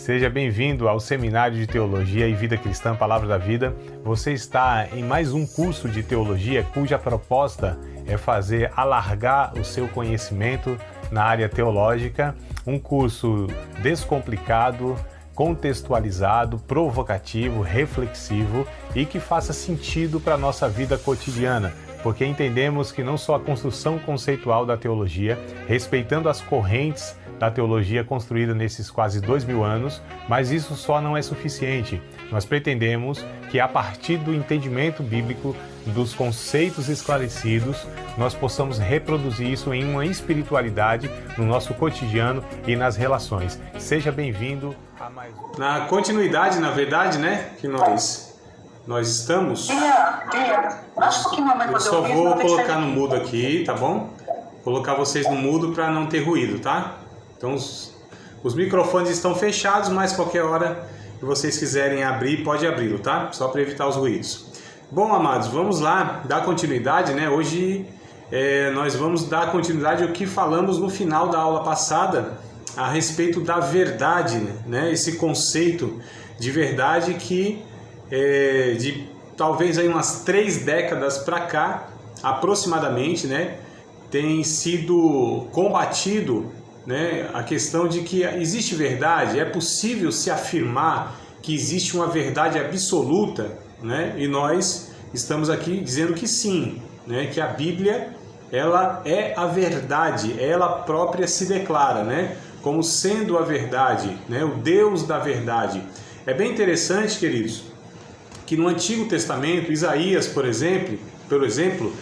Seja bem-vindo ao Seminário de Teologia e Vida Cristã, Palavra da Vida. Você está em mais um curso de teologia cuja proposta é fazer alargar o seu conhecimento na área teológica. Um curso descomplicado, contextualizado, provocativo, reflexivo e que faça sentido para a nossa vida cotidiana. Porque entendemos que não só a construção conceitual da teologia, respeitando as correntes da teologia construída nesses quase 2000 anos, mas isso só não é suficiente. Nós pretendemos que a partir do entendimento bíblico, dos conceitos esclarecidos, nós possamos reproduzir isso em uma espiritualidade no nosso cotidiano e nas relações. Seja bem-vindo a mais um... Na continuidade, na verdade, né, que nós estamos... Eu só vou colocar no mudo aqui, tá bom? Colocar vocês no mudo para não ter ruído, tá? Então os microfones estão fechados, mas qualquer hora que vocês quiserem abrir, pode abri-lo, tá? Só para evitar os ruídos. Bom, amados, vamos lá dar continuidade, né? Hoje nós vamos dar continuidade ao que falamos no final da aula passada a respeito da verdade, né? Esse conceito de verdade que de talvez aí umas 3 décadas para cá, aproximadamente, né? Tem sido combatido, né, a questão de que existe verdade, é possível se afirmar que existe uma verdade absoluta, né? E nós estamos aqui dizendo que sim, né, que a Bíblia ela é a verdade, ela própria se declara, né, como sendo a verdade, né, o Deus da verdade. É bem interessante, queridos, que no Antigo Testamento, Isaías, por exemplo,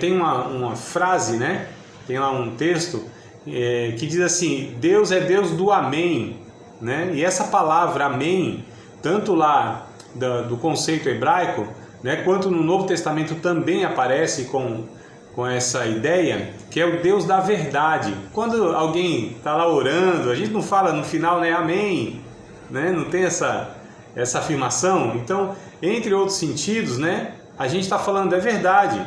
tem uma frase, né, tem lá um texto que diz assim: Deus é Deus do Amém, né? E essa palavra Amém, tanto lá do conceito hebraico, né, quanto no Novo Testamento também aparece com essa ideia, que é o Deus da verdade. Quando alguém está lá orando, a gente não fala no final, né, Amém, né? Não tem essa afirmação. Então, entre outros sentidos, né, a gente está falando da verdade,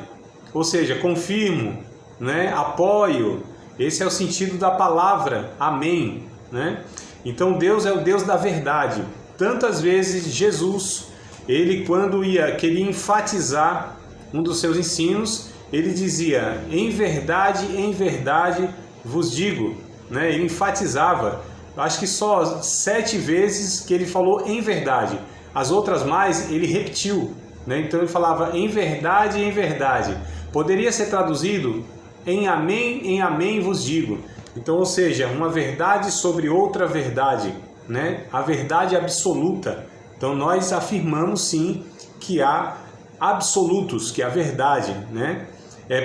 ou seja, confirmo, né, apoio. Esse é o sentido da palavra Amém, né? Então Deus é o Deus da verdade. Tantas vezes Jesus, ele quando queria enfatizar um dos seus ensinos, ele dizia: em verdade vos digo, né? Ele enfatizava. Acho que só 7 vezes que ele falou em verdade. As outras mais ele repetiu, né? Então ele falava em verdade. Poderia ser traduzido em amém vos digo. Então, ou seja, uma verdade sobre outra verdade, né? A verdade absoluta. Então nós afirmamos sim que há absolutos, que há verdade, né?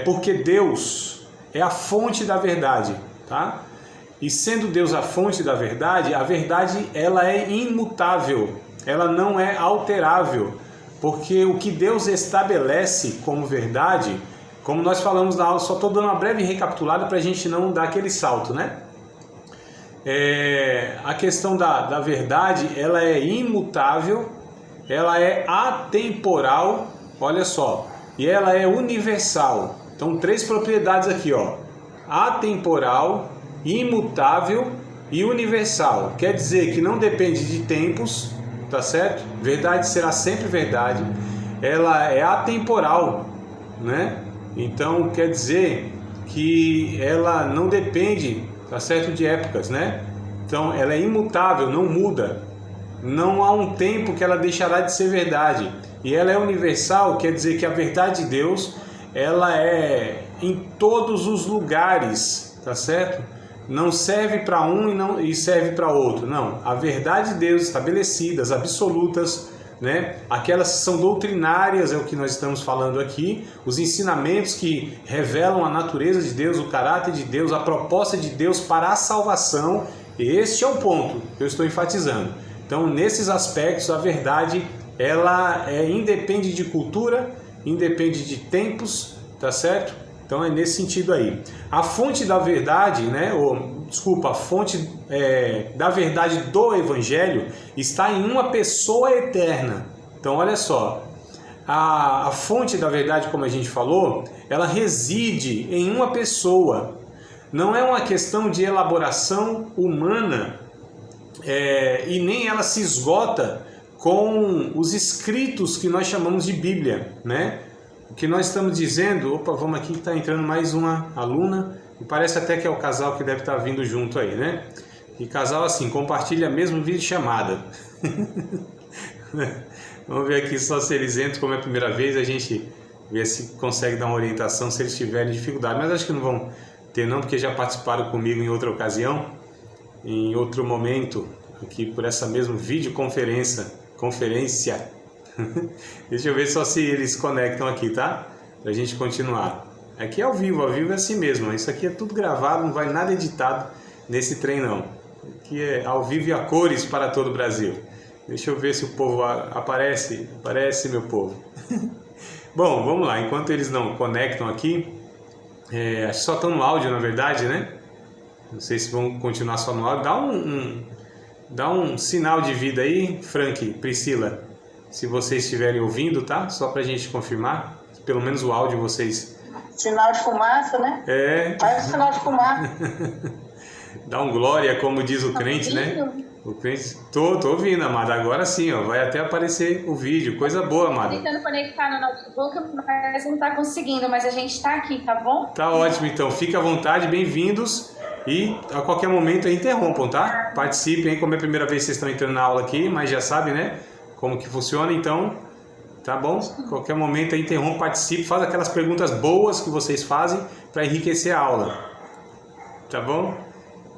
Porque Deus é a fonte da verdade, tá? E sendo Deus a fonte da verdade, a verdade ela é imutável, ela não é alterável, porque o que Deus estabelece como verdade, como nós falamos na aula, só estou dando uma breve recapitulada para a gente não dar aquele salto, né? A questão da verdade, ela é imutável, ela é atemporal, olha só, e ela é universal. Então, 3 propriedades aqui, ó: atemporal, imutável e universal. Quer dizer que não depende de tempos, tá certo? Verdade será sempre verdade. Ela é atemporal, né? Então quer dizer que ela não depende, tá certo, de épocas, né? Então ela é imutável, não muda. Não há um tempo que ela deixará de ser verdade. E ela é universal, quer dizer que a verdade de Deus, ela é em todos os lugares, tá certo? Não serve para um e serve para outro, não. A verdade de Deus estabelecidas, absolutas, né? Aquelas que são doutrinárias, é o que nós estamos falando aqui, os ensinamentos que revelam a natureza de Deus, o caráter de Deus, a proposta de Deus para a salvação. Este é o ponto que eu estou enfatizando. Então, nesses aspectos, a verdade ela independe de cultura, independe de tempos, tá certo? Então é nesse sentido aí. A fonte da verdade, né? A fonte da verdade do Evangelho está em uma pessoa eterna. Então olha só, a fonte da verdade, como a gente falou, ela reside em uma pessoa. Não é uma questão de elaboração humana, e nem ela se esgota com os escritos que nós chamamos de Bíblia, né? O que nós estamos dizendo, opa, vamos aqui, está entrando mais uma aluna, e parece até que é o casal que deve estar vindo junto aí, né? E casal assim, compartilha mesmo vídeo chamada. Vamos ver aqui só se eles entram, como é a primeira vez, a gente vê se consegue dar uma orientação se eles tiverem dificuldade, mas acho que não vão ter não, porque já participaram comigo em outra ocasião, em outro momento, aqui por essa mesma videoconferência. Deixa eu ver só se eles conectam aqui, tá? Pra gente continuar. Aqui é ao vivo é assim mesmo, isso aqui é tudo gravado, não vai nada editado nesse trem não. Aqui é ao vivo e a cores para todo o Brasil. Deixa eu ver se o povo aparece, meu povo. Bom, vamos lá, enquanto eles não conectam aqui, acho que só estão no áudio na verdade, né? Não sei se vão continuar só no áudio. Dá um sinal de vida aí, Frank, Priscila, se vocês estiverem ouvindo, tá? Só pra gente confirmar, pelo menos o áudio vocês... Sinal de fumaça, né? Faz o sinal de fumaça. Dá um glória, como diz o crente, né? O crente... Tô ouvindo, amada. Agora sim, ó, vai até aparecer o vídeo. Coisa boa, amada. Tentando conectar no notebook, mas não tá conseguindo, mas a gente tá aqui, tá bom? Tá ótimo, então. Fique à vontade, bem-vindos. E a qualquer momento interrompam, tá? Participem, como é a primeira vez que vocês estão entrando na aula aqui, mas já sabem, né? Como que funciona, então, tá bom? A qualquer momento interrompam, participem, faz aquelas perguntas boas que vocês fazem para enriquecer a aula. Tá bom?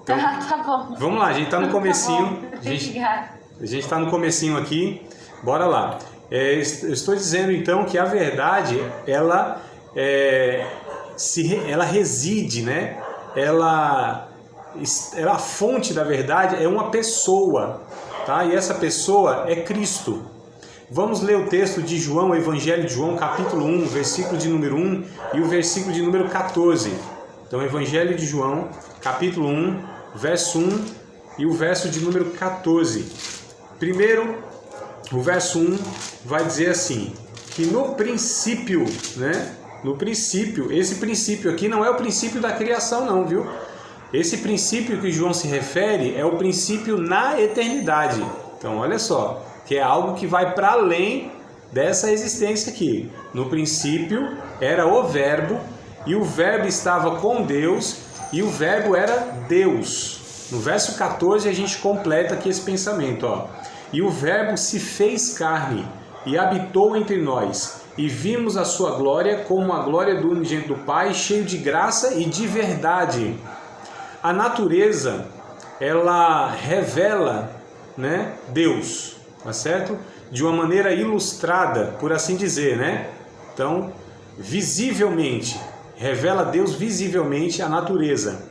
Então, tá bom. Vamos lá, a gente tá no comecinho. Tá a gente tá no comecinho aqui. Bora lá. Eu estou dizendo, então, que a verdade, ela reside, né? A fonte da verdade é uma pessoa, tá? E essa pessoa é Cristo. Vamos ler o texto de João, o Evangelho de João, capítulo 1, versículo de número 1 e o versículo de número 14. Então, Evangelho de João, capítulo 1, verso 1 e o verso de número 14. Primeiro, o verso 1 vai dizer assim, que no princípio, né? No princípio, esse princípio aqui não é o princípio da criação não, viu? Esse princípio que João se refere é o princípio na eternidade. Então, olha só, que é algo que vai para além dessa existência aqui. No princípio era o Verbo, e o Verbo estava com Deus, e o Verbo era Deus. No verso 14 a gente completa aqui esse pensamento, ó. E o Verbo se fez carne e habitou entre nós, e vimos a sua glória como a glória do unigênito do Pai, cheio de graça e de verdade. A natureza, ela revela, né, Deus, tá certo? De uma maneira ilustrada, por assim dizer, né? Então, visivelmente, revela Deus visivelmente a natureza.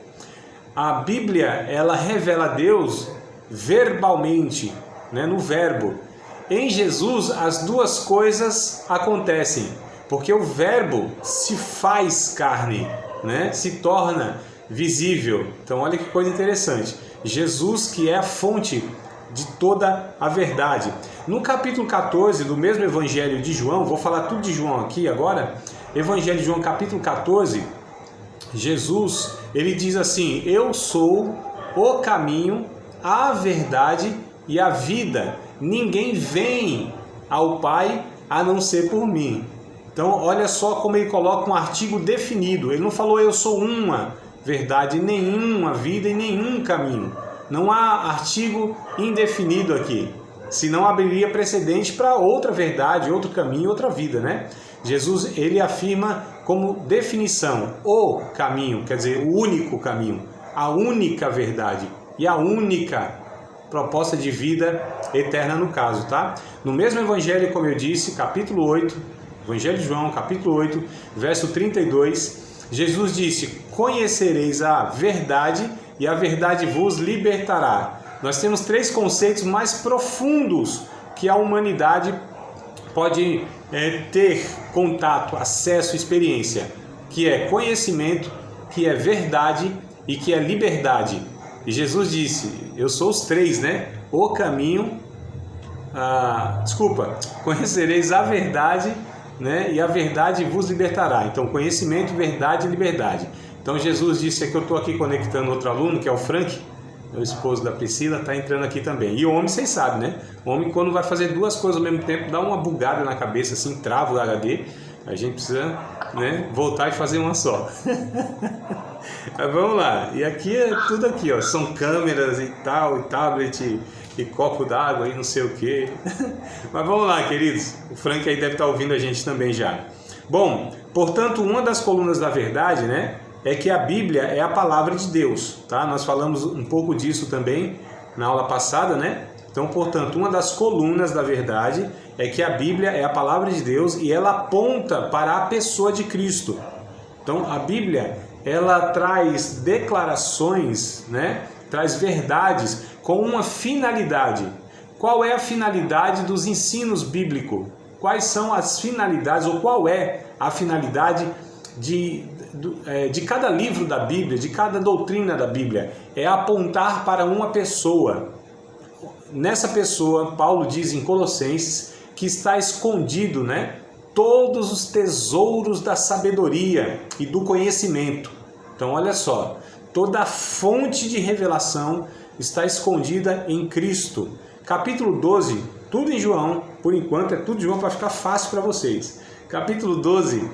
A Bíblia, ela revela Deus verbalmente, né, no verbo. Em Jesus, as duas coisas acontecem, porque o Verbo se faz carne, né? Se torna visível. Então, olha que coisa interessante. Jesus, que é a fonte de toda a verdade. No capítulo 14 do mesmo Evangelho de João, vou falar tudo de João aqui agora, Evangelho de João, capítulo 14, Jesus, ele diz assim, eu sou o caminho, a verdade e a vida. Ninguém vem ao Pai a não ser por mim. Então, olha só como ele coloca um artigo definido. Ele não falou eu sou uma verdade, nenhuma vida e nenhum caminho. Não há artigo indefinido aqui. Senão abriria precedente para outra verdade, outro caminho, outra vida, né? Jesus, ele afirma como definição o caminho, quer dizer, o único caminho, a única verdade e a única proposta de vida eterna no caso, tá? No mesmo Evangelho, como eu disse, capítulo 8, Evangelho de João, capítulo 8, verso 32, Jesus disse, conhecereis a verdade e a verdade vos libertará. Nós temos três conceitos mais profundos que a humanidade pode ter contato, acesso, experiência, que é conhecimento, que é verdade e que é liberdade. E Jesus disse, eu sou os três, né? O caminho, conhecereis a verdade, né? E a verdade vos libertará. Então, conhecimento, verdade e liberdade. Então, Jesus disse, que eu estou aqui conectando outro aluno, que é o Frank, o esposo da Priscila, está entrando aqui também. E o homem, vocês sabem, né? O homem, quando vai fazer duas coisas ao mesmo tempo, dá uma bugada na cabeça, assim, trava o HD. A gente precisa, né, voltar e fazer uma só. Mas vamos lá. E aqui é tudo aqui, ó. São câmeras e tal, e tablet, e copo d'água, e não sei o quê. Mas vamos lá, queridos. O Frank aí deve estar ouvindo a gente também já. Bom, portanto, uma das colunas da verdade, né, é que a Bíblia é a palavra de Deus, tá? Nós falamos um pouco disso também na aula passada, né? Então, portanto, uma das colunas da verdade é que a Bíblia é a palavra de Deus e ela aponta para a pessoa de Cristo. Então, a Bíblia, ela traz declarações, né? Traz verdades com uma finalidade. Qual é a finalidade dos ensinos bíblicos? Quais são as finalidades, ou qual é a finalidade de cada livro da Bíblia, de cada doutrina da Bíblia? É apontar para uma pessoa. Nessa pessoa, Paulo diz em Colossenses que está escondido, né, todos os tesouros da sabedoria e do conhecimento. Então, olha só, toda a fonte de revelação está escondida em Cristo. Capítulo 12, tudo em João, por enquanto é tudo em João para ficar fácil para vocês. Capítulo 12,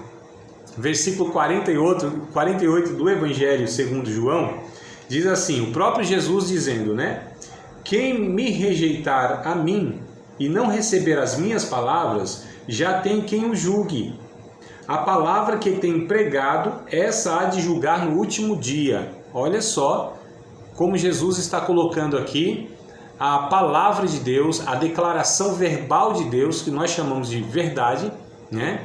versículo 48 do Evangelho segundo João, diz assim, o próprio Jesus dizendo, né? Quem me rejeitar a mim e não receber as minhas palavras, já tem quem o julgue. A palavra que tem pregado, essa há de julgar no último dia. Olha só como Jesus está colocando aqui a palavra de Deus, a declaração verbal de Deus, que nós chamamos de verdade, né?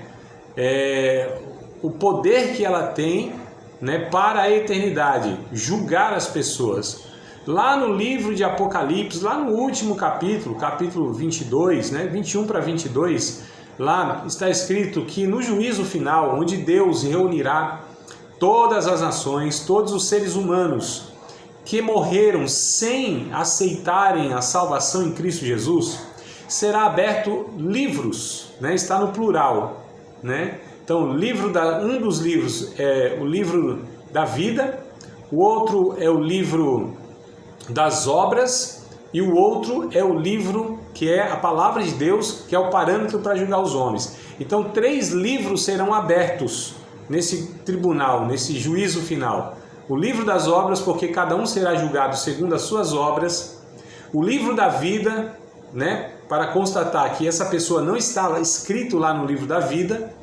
O poder que ela tem, né, para a eternidade, julgar as pessoas. Lá no livro de Apocalipse, lá no último capítulo, capítulo 22, né, 21 para 22, lá está escrito que no juízo final, onde Deus reunirá todas as nações, todos os seres humanos que morreram sem aceitarem a salvação em Cristo Jesus, será aberto livros, né, está no plural, né? Então, um dos livros é o livro da vida, o outro é o livro das obras e o outro é o livro que é a palavra de Deus, que é o parâmetro para julgar os homens. Então, 3 livros serão abertos nesse tribunal, nesse juízo final. O livro das obras, porque cada um será julgado segundo as suas obras. O livro da vida, né, para constatar que essa pessoa não está escrito lá no livro da vida.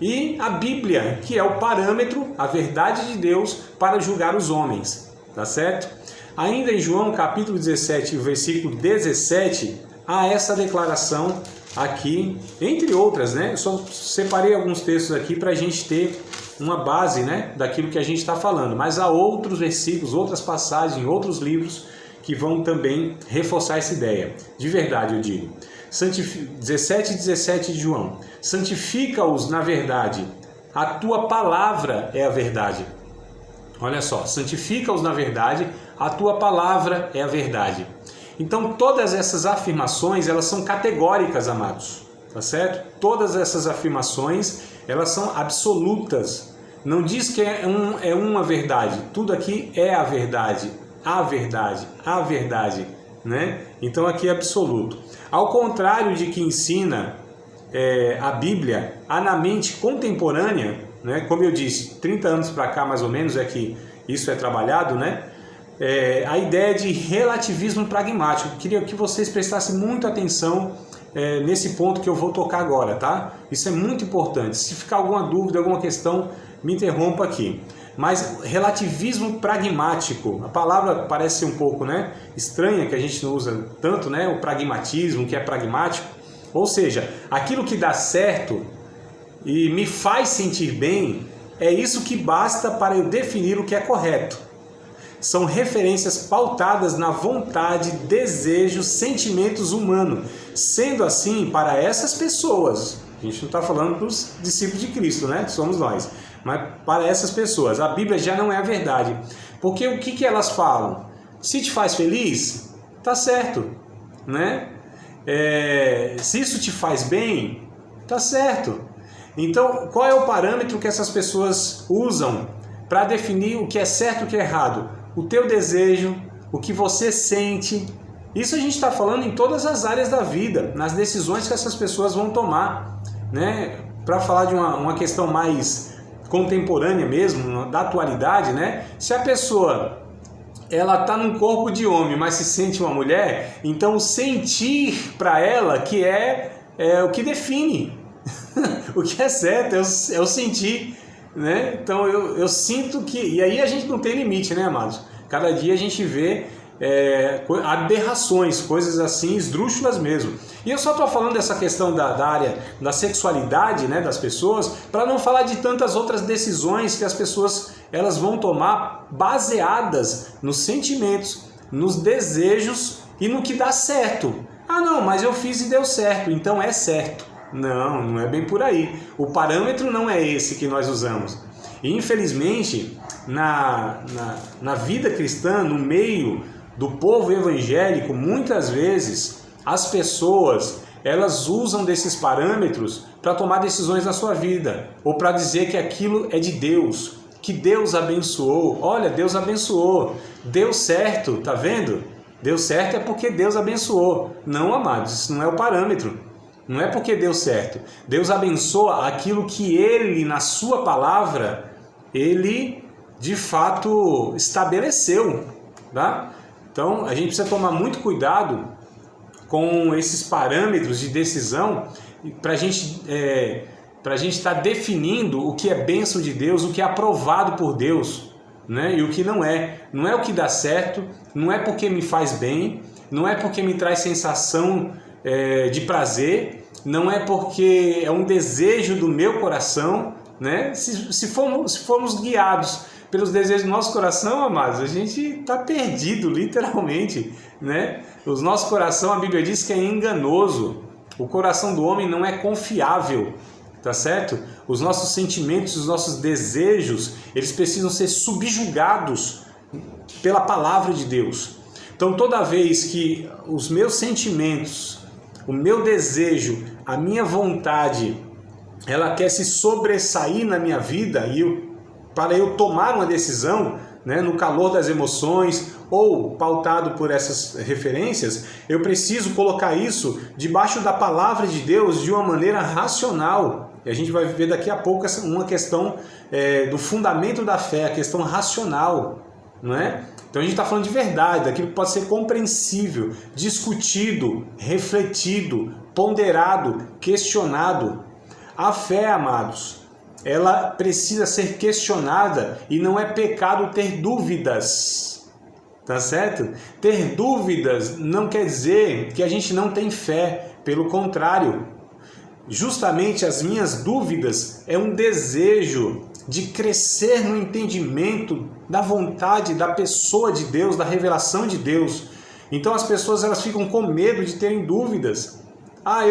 E a Bíblia, que é o parâmetro, a verdade de Deus para julgar os homens, tá certo? Ainda em João capítulo 17, versículo 17, há essa declaração aqui, entre outras, né? Eu só separei alguns textos aqui para a gente ter uma base, né, daquilo que a gente está falando, mas há outros versículos, outras passagens, outros livros que vão também reforçar essa ideia. De verdade, eu digo. 17 de João. Santifica-os na verdade. A tua palavra é a verdade. Olha só, santifica-os na verdade. A tua palavra é a verdade. Então, todas essas afirmações, elas são categóricas, amados. Tá certo? Todas essas afirmações, elas são absolutas. Não diz que é uma verdade. Tudo aqui é a verdade. A verdade. A verdade. Né? Então, aqui é absoluto. Ao contrário de que ensina a Bíblia, há na mente contemporânea, né, como eu disse, 30 anos para cá mais ou menos é que isso é trabalhado, né, a ideia de relativismo pragmático. Eu queria que vocês prestassem muita atenção nesse ponto que eu vou tocar agora, tá? Isso é muito importante. Se ficar alguma dúvida, alguma questão, me interrompa aqui. Mas relativismo pragmático, a palavra parece um pouco, né, estranha, que a gente não usa tanto, né, o pragmatismo, que é pragmático, ou seja, aquilo que dá certo e me faz sentir bem, é isso que basta para eu definir o que é correto. São referências pautadas na vontade, desejos, sentimentos humanos. Sendo assim, para essas pessoas, a gente não está falando dos discípulos de Cristo, né, que somos nós, mas para essas pessoas, a Bíblia já não é a verdade. Porque o que elas falam? Se te faz feliz, tá certo, né? Se isso te faz bem, tá certo. Então, qual é o parâmetro que essas pessoas usam para definir o que é certo e o que é errado? O teu desejo, o que você sente. Isso a gente está falando em todas as áreas da vida, nas decisões que essas pessoas vão tomar, né? Para falar de uma questão mais contemporânea mesmo, da atualidade, né? Se a pessoa ela está num corpo de homem, mas se sente uma mulher, então o sentir para ela que é o que define. O que é certo é o sentir, né? Então eu sinto que... E aí a gente não tem limite, né, amados? Cada dia a gente vê aberrações, coisas assim, esdrúxulas mesmo. E eu só estou falando dessa questão da área da sexualidade, né, das pessoas, para não falar de tantas outras decisões que as pessoas elas vão tomar baseadas nos sentimentos, nos desejos e no que dá certo. Ah, não, mas eu fiz e deu certo, então é certo. Não, não é bem por aí. O parâmetro não é esse que nós usamos. E infelizmente, na vida cristã, no meio do povo evangélico, muitas vezes as pessoas elas usam desses parâmetros para tomar decisões na sua vida, ou para dizer que aquilo é de Deus, que Deus abençoou. Olha, Deus abençoou, deu certo, tá vendo? Deu certo é porque Deus abençoou. Não, amados, isso não é o parâmetro. Não é porque deu certo. Deus abençoa aquilo que Ele, na sua palavra, Ele de fato estabeleceu, tá? Então a gente precisa tomar muito cuidado com esses parâmetros de decisão para a gente estar definindo o que é bênção de Deus, o que é aprovado por Deus, né? E o que não é. Não é o que dá certo, não é porque me faz bem, não é porque me traz sensação de prazer, não é porque é um desejo do meu coração, né? Se formos guiados pelos desejos do nosso coração, amados, a gente está perdido, literalmente, né? O nosso coração, a Bíblia diz que é enganoso. O coração do homem não é confiável, tá certo? Os nossos sentimentos, os nossos desejos, eles precisam ser subjugados pela palavra de Deus. Então, toda vez que os meus sentimentos, o meu desejo, a minha vontade, ela quer se sobressair na minha vida para eu tomar uma decisão, né, no calor das emoções ou pautado por essas referências, eu preciso colocar isso debaixo da palavra de Deus de uma maneira racional. E a gente vai ver daqui a pouco uma questão do fundamento da fé, a questão racional, não é? Então a gente está falando de verdade, daquilo que pode ser compreensível, discutido, refletido, ponderado, questionado. A fé, amados, ela precisa ser questionada e não é pecado ter dúvidas, tá certo? Ter dúvidas não quer dizer que a gente não tem fé, pelo contrário. Justamente as minhas dúvidas é um desejo de crescer no entendimento da vontade, da pessoa de Deus, da revelação de Deus. Então as pessoas elas ficam com medo de terem dúvidas. Ah,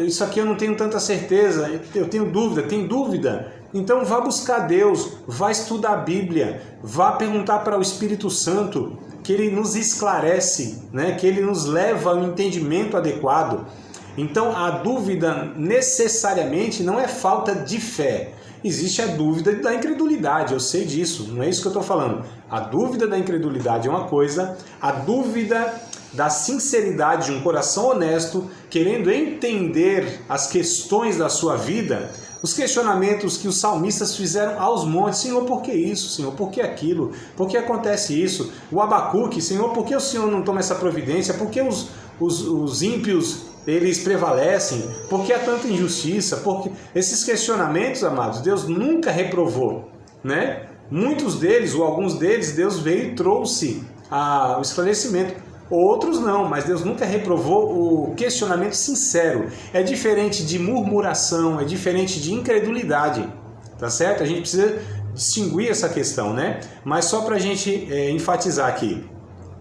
isso aqui eu não tenho tanta certeza, eu tenho dúvida, tem dúvida? Então vá buscar Deus, vá estudar a Bíblia, vá perguntar para o Espírito Santo, que Ele nos esclarece, né? Que Ele nos leva ao entendimento adequado. Então a dúvida necessariamente não é falta de fé, existe a dúvida da incredulidade, eu sei disso, não é isso que eu estou falando. A dúvida da incredulidade é uma coisa, a dúvida da sinceridade de um coração honesto, querendo entender as questões da sua vida, os questionamentos que os salmistas fizeram aos montes. Senhor, por que isso? Senhor, por que aquilo? Por que acontece isso? O Abacuque, Senhor, por que o Senhor não toma essa providência? Por que os ímpios eles prevalecem? Por que há tanta injustiça? Porque esses questionamentos, amados, Deus nunca reprovou, né? Muitos deles, ou alguns deles, Deus veio e trouxe o esclarecimento. Outros não, mas Deus nunca reprovou o questionamento sincero. É diferente de murmuração, é diferente de incredulidade, tá certo? A gente precisa distinguir essa questão, né? Mas só para a gente enfatizar aqui.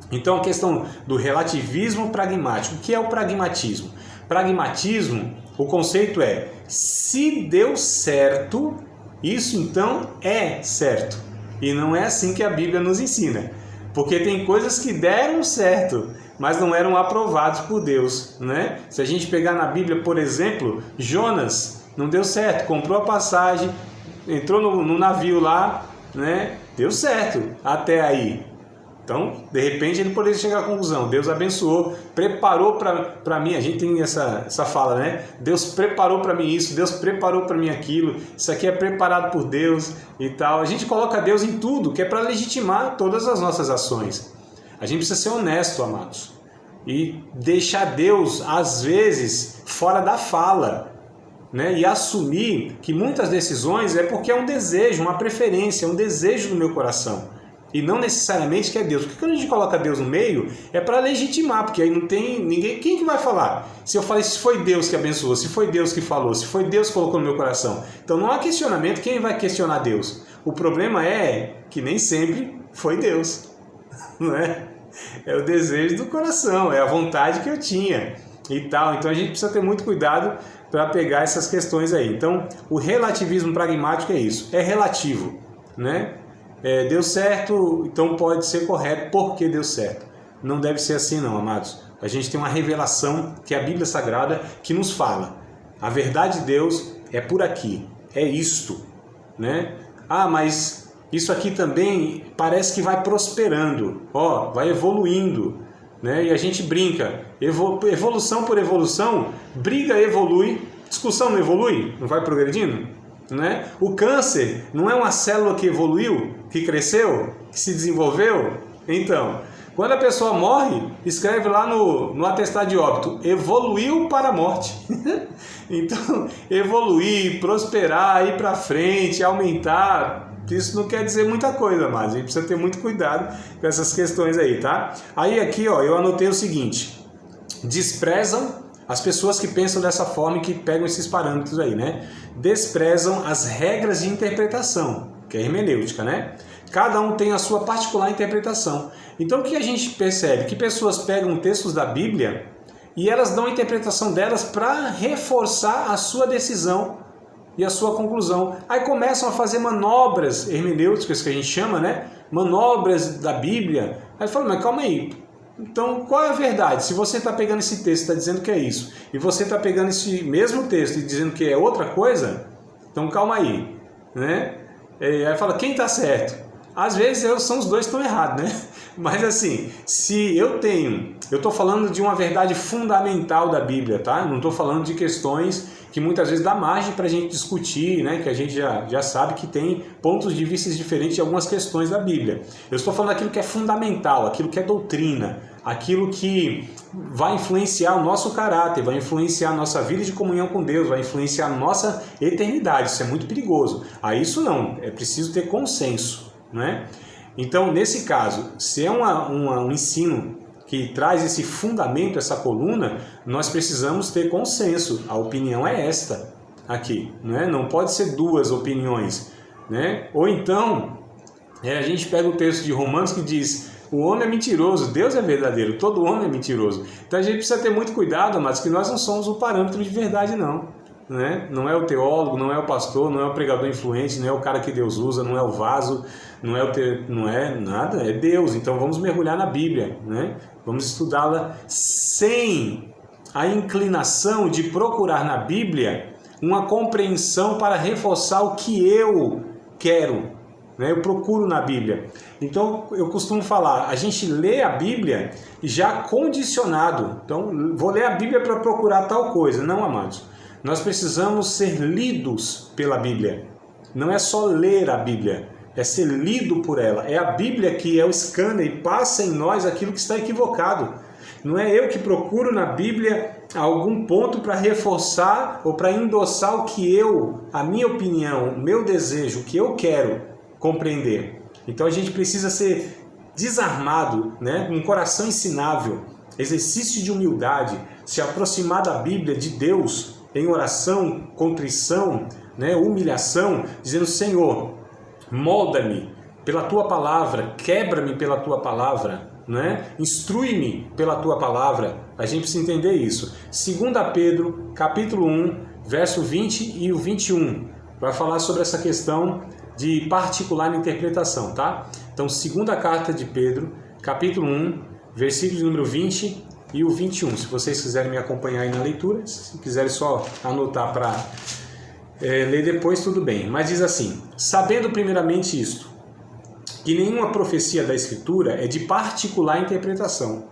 Então a questão do relativismo pragmático. O que é o pragmatismo? Pragmatismo, o conceito é: se deu certo, isso então é certo. E não é assim que a Bíblia nos ensina. Porque tem coisas que deram certo, mas não eram aprovados por Deus, né? Se a gente pegar na Bíblia, por exemplo, Jonas não deu certo, comprou a passagem, entrou no navio lá, né? Deu certo até aí. Então, de repente, ele poderia chegar à conclusão, Deus abençoou, preparou para mim, a gente tem essa fala, né? Deus preparou para mim isso, Deus preparou para mim aquilo, isso aqui é preparado por Deus e tal. A gente coloca Deus em tudo, que é para legitimar todas as nossas ações. A gente precisa ser honesto, amados, e deixar Deus, às vezes, fora da fala, né? E assumir que muitas decisões é porque é um desejo, uma preferência, um desejo do meu coração. E não necessariamente que é Deus. Porque quando a gente coloca Deus no meio, é para legitimar, porque aí não tem ninguém. Quem que vai falar? Se eu falei se foi Deus que abençoou, se foi Deus que falou, se foi Deus que colocou no meu coração. Então não há questionamento, quem vai questionar Deus? O problema é que nem sempre foi Deus, não é? É o desejo do coração, é a vontade que eu tinha e tal. Então a gente precisa ter muito cuidado para pegar essas questões aí. Então o relativismo pragmático é isso, é relativo, né? Deu certo, então pode ser correto porque deu certo. Não deve ser assim não, amados. A gente tem uma revelação que é a Bíblia Sagrada que nos fala. A verdade de Deus é por aqui, é isto, né? Ah, mas isso aqui também parece que vai prosperando, ó, vai evoluindo, né? E a gente brinca, evolução por evolução, briga evolui, discussão não evolui, não vai progredindo? Né? O câncer não é uma célula que evoluiu, que cresceu, que se desenvolveu? Então, quando a pessoa morre, escreve lá no atestado de óbito, evoluiu para a morte. Então, evoluir, prosperar, ir para frente, aumentar, isso não quer dizer muita coisa, mas a gente precisa ter muito cuidado com essas questões aí, tá? Aí aqui, ó, eu anotei o seguinte, desprezam as pessoas que pensam dessa forma e que pegam esses parâmetros aí, né? Desprezam as regras de interpretação, que é hermenêutica, né? Cada um tem a sua particular interpretação. Então o que a gente percebe? Que pessoas pegam textos da Bíblia e elas dão a interpretação delas para reforçar a sua decisão e a sua conclusão. Aí começam a fazer manobras hermenêuticas, que a gente chama, né? Manobras da Bíblia. Aí fala, mas calma aí. Então, qual é a verdade? Se você está pegando esse texto e está dizendo que é isso, e você está pegando esse mesmo texto e dizendo que é outra coisa, então calma aí, né? Aí fala, quem está certo? Às vezes são os dois que estão errados, né? Mas assim, se eu estou falando de uma verdade fundamental da Bíblia, tá? Não estou falando de questões que muitas vezes dá margem para a gente discutir, né? Que a gente já sabe que tem pontos de vista diferentes de algumas questões da Bíblia. Eu estou falando daquilo que é fundamental, aquilo que é doutrina, aquilo que vai influenciar o nosso caráter, vai influenciar a nossa vida de comunhão com Deus, vai influenciar a nossa eternidade. Isso é muito perigoso. A isso não, é preciso ter consenso, né? Então, nesse caso, se é um ensino que traz esse fundamento, essa coluna, nós precisamos ter consenso. A opinião é esta aqui, né? Não pode ser duas opiniões, né? Ou então, a gente pega o texto de Romanos que diz, o homem é mentiroso, Deus é verdadeiro, todo homem é mentiroso. Então a gente precisa ter muito cuidado, mas que nós não somos o parâmetro de verdade não, né? Não é o teólogo, não é o pastor, não é o pregador influente, não é o cara que Deus usa, não é o vaso, não é nada, é Deus. Então vamos mergulhar na Bíblia, né? Vamos estudá-la sem a inclinação de procurar na Bíblia uma compreensão para reforçar o que eu quero, né? Eu procuro na Bíblia. Então eu costumo falar, a gente lê a Bíblia já condicionado. Então vou ler a Bíblia para procurar tal coisa. Não, amados. Nós precisamos ser lidos pela Bíblia. Não é só ler a Bíblia, é ser lido por ela. É a Bíblia que é o scanner e passa em nós aquilo que está equivocado. Não é eu que procuro na Bíblia algum ponto para reforçar ou para endossar o que a minha opinião, o meu desejo, o que eu quero compreender. Então a gente precisa ser desarmado, né? Um coração ensinável, exercício de humildade, se aproximar da Bíblia, de Deus, em oração, contrição, né? Humilhação, dizendo, Senhor, molda-me pela Tua Palavra, quebra-me pela Tua Palavra, né? Instrui-me pela Tua Palavra. A gente precisa entender isso. 2 Pedro, capítulo 1, verso 20 e o 21, vai falar sobre essa questão de particular interpretação, tá? Então, segunda carta de Pedro, capítulo 1, versículo número 20 e o 21. Se vocês quiserem me acompanhar aí na leitura, se quiserem só anotar para ler depois, tudo bem. Mas diz assim, sabendo primeiramente isto, que nenhuma profecia da Escritura é de particular interpretação,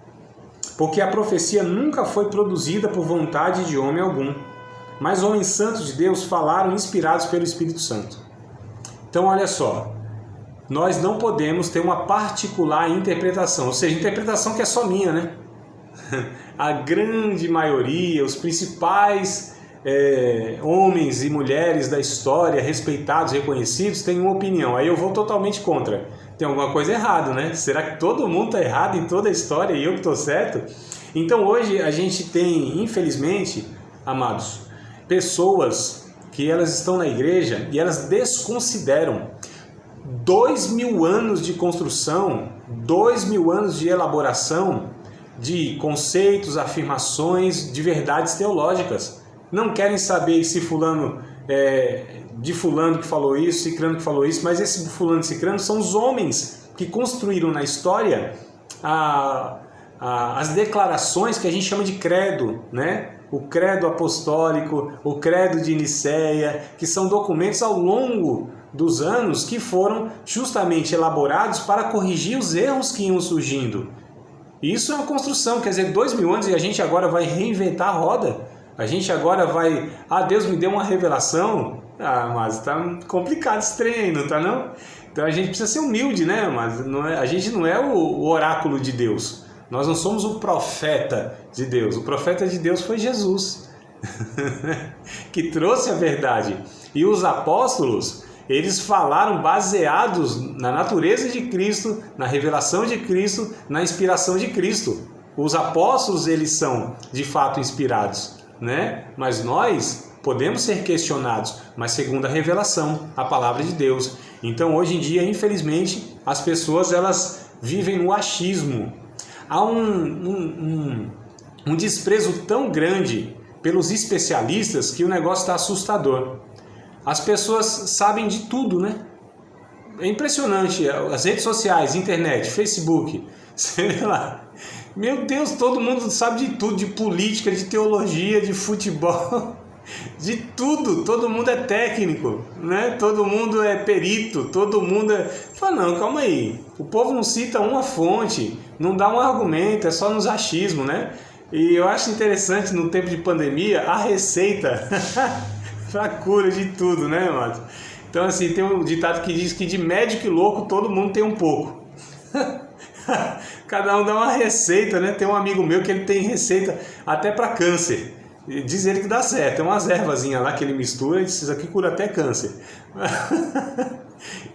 porque a profecia nunca foi produzida por vontade de homem algum, mas homens santos de Deus falaram inspirados pelo Espírito Santo. Então, olha só, nós não podemos ter uma particular interpretação, ou seja, interpretação que é só minha, né? A grande maioria, os principais homens e mulheres da história, respeitados, reconhecidos, têm uma opinião. Aí eu vou totalmente contra. Tem alguma coisa errada, né? Será que todo mundo está errado em toda a história e eu que estou certo? Então hoje a gente tem, infelizmente, amados, pessoas que elas estão na igreja e elas desconsideram 2000 anos de construção, 2000 anos de elaboração de conceitos, afirmações, de verdades teológicas. Não querem saber se fulano de fulano que falou isso, cicrano que falou isso, mas esse fulano e cicrano são os homens que construíram na história as declarações que a gente chama de credo, né? O credo apostólico, o credo de Nicéia, que são documentos ao longo dos anos que foram justamente elaborados para corrigir os erros que iam surgindo. Isso é uma construção, quer dizer, 2000 anos e a gente agora vai reinventar a roda. A gente agora vai... Deus me deu uma revelação. Mas tá complicado esse trem aí, não tá não? Então a gente precisa ser humilde, né? Mas a gente não é o oráculo de Deus. Nós não somos o profeta de Deus. O profeta de Deus foi Jesus, que trouxe a verdade. E os apóstolos, eles falaram baseados na natureza de Cristo, na revelação de Cristo, na inspiração de Cristo. Os apóstolos, eles são de fato inspirados, né? Mas nós podemos ser questionados, mas segundo a revelação, a palavra de Deus. Então, hoje em dia, infelizmente, as pessoas elas vivem no achismo. Há um desprezo tão grande pelos especialistas que o negócio está assustador. As pessoas sabem de tudo, né? É impressionante. As redes sociais, internet, Facebook, sei lá. Meu Deus, todo mundo sabe de tudo, de política, de teologia, de futebol, de tudo. Todo mundo é técnico, né? Todo mundo é perito, todo mundo é... Fala, não, calma aí. O povo não cita uma fonte, não dá um argumento, é só nos achismos, né? E eu acho interessante, no tempo de pandemia, a receita para cura de tudo, né, Mato? Então, assim, tem um ditado que diz que de médico e louco todo mundo tem um pouco. Cada um dá uma receita, né? Tem um amigo meu que ele tem receita até para câncer. Diz ele que dá certo. Tem umas ervazinhas lá que ele mistura e diz, isso aqui cura até câncer.